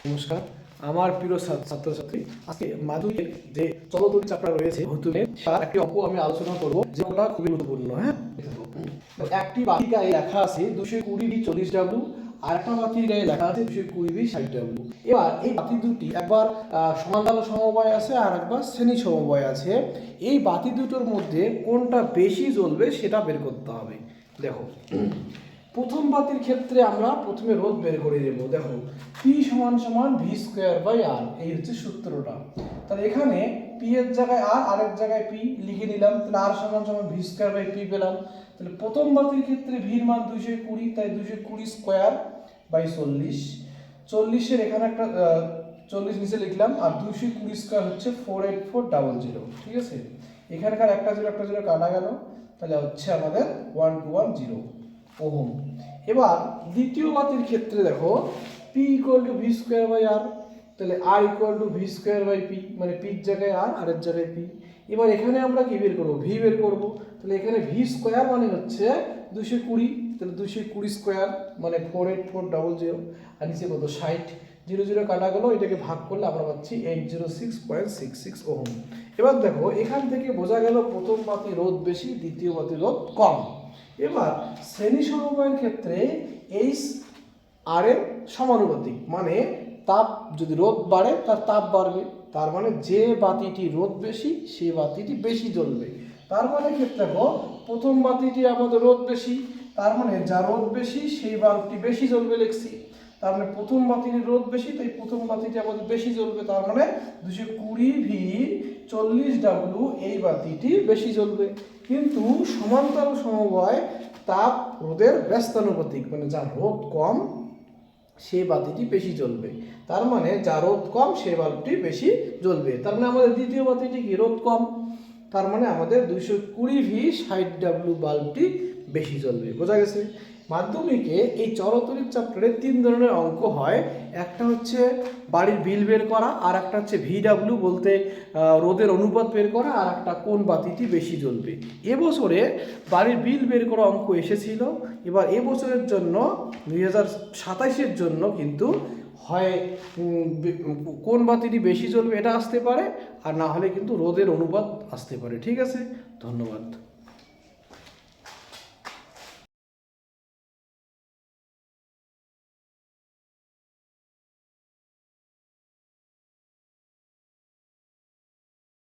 নমস্কার, আমার প্রিয় ছাত্রছাত্রী। আজকে মাধ্যমিকের যে চলতরিৎ চ্যাপ্টার রয়েছে ভৌতুমের, তার একটি অঙ্ক আমি আলোচনা করব, যেটা খুবই গুরুত্বপূর্ণ। হ্যাঁ, একটি বাতির গায়ে লেখা আছে 220 40W, আর একটা বাতির গায়ে লেখা আছে 220 60W। এবার এই বাতি দুটি একবার সমান্তরাল সমবায় আছে আর একবার শ্রেণী সমবায় আছে। এই বাতি দুটোর মধ্যে কোনটা বেশি জ্বলবে সেটা বের করতে হবে। দেখো, প্রথম বাতির ক্ষেত্রে আমরা প্রথমে রোধ বের করে নেব। দেখো, P সমান V²/R, এই হচ্ছে সূত্রটা। তাহলে এখানে P এর জায়গায় R, আর এর জায়গায় P লিখে নিলাম। তাহলে R সমান V²/P পেলাম। তাহলে প্রথম বাতির ক্ষেত্রে V এর মান 220, তাই 220²/40। 40-এর এখানে একটা 40 নিচে লিখলাম, আর 220² হচ্ছে 48400। ঠিক আছে, এখানকার একটা জিরো কাটা গেল, তাহলে হচ্ছে আমাদের 1210 ওহম। এবার দ্বিতীয় বাতির ক্ষেত্রে দেখো, P = V²/R, তাহলে R = V²/P, মানে P এর জায়গায় R, আর এর জায়গায় P। এবার এখানে আমরা কি বের করব? V বের করব। তাহলে এখানে V² মানে হচ্ছে 220, তাহলে 220² মানে 48400, আর নিচে কত 60, 00 কাটা গেল, এটাকে ভাগ করলে আমরা পাচ্ছি 806.66 ওহম। এবার দেখো, এখান থেকে বোঝা গেল প্রথম বাতি রোধ বেশি, দ্বিতীয় বাতি রোধ কম। এবার শ্রেণী সমবায়ের ক্ষেত্রে H R এর সমানুপাতিক, মানে তাপ যদি রোধ বাড়ে তার তাপ বাড়বে, তার মানে যে বাতিটি রোধ বেশি সেই বাতিটি বেশি জ্বলবে। তার মানে ক্ষেত্রে প্রথম বাতিটি আমাদের রোধ বেশি, তার মানে যা রোধ বেশি সেই বাল্বটি বেশি জ্বলবে লিখছি। তার মানে প্রথম বাতিটি রোধ বেশি, তাই প্রথম বাতিটি আমাদের বেশি জ্বলবে। তার মানে 220V 40W এই বাতিটি বেশি জ্বলবে। কিন্তু সমান্তরাল সমবায় তাপ রোধের ব্যস্তানুপাতিক, মানে যা রোধ কম সেই বাতিটি বেশি জ্বলবে। তার মানে যা রোধ কম সেই বাল্বটি বেশি জ্বলবে। তার মানে আমাদের দ্বিতীয় বাতিটি কি রোধ কম, তার মানে আমাদের 220V 60W বাল্বটি বেশি জ্বলবে। বোঝা গেছে? মাধ্যমিকে এই চলতরিৎ চ্যাপ্টারে 3 ধরনের অঙ্ক হয়। একটা হচ্ছে বাড়ির বিল বের করা, আর একটা হচ্ছে VW বলতে রোধের অনুপাত বের করা, আর একটা কোন বাতিটি বেশি জ্বলবে। এবছরে বাড়ির বিল বের করা অঙ্ক এসেছিল। এবার এবছরের জন্য 2027-এর জন্য কিন্তু হয় কোন বাতিটি বেশি জ্বলবে এটা আসতে পারে, আর না হলে কিন্তু রোধের অনুপাত আসতে পারে। ঠিক আছে, ধন্যবাদ।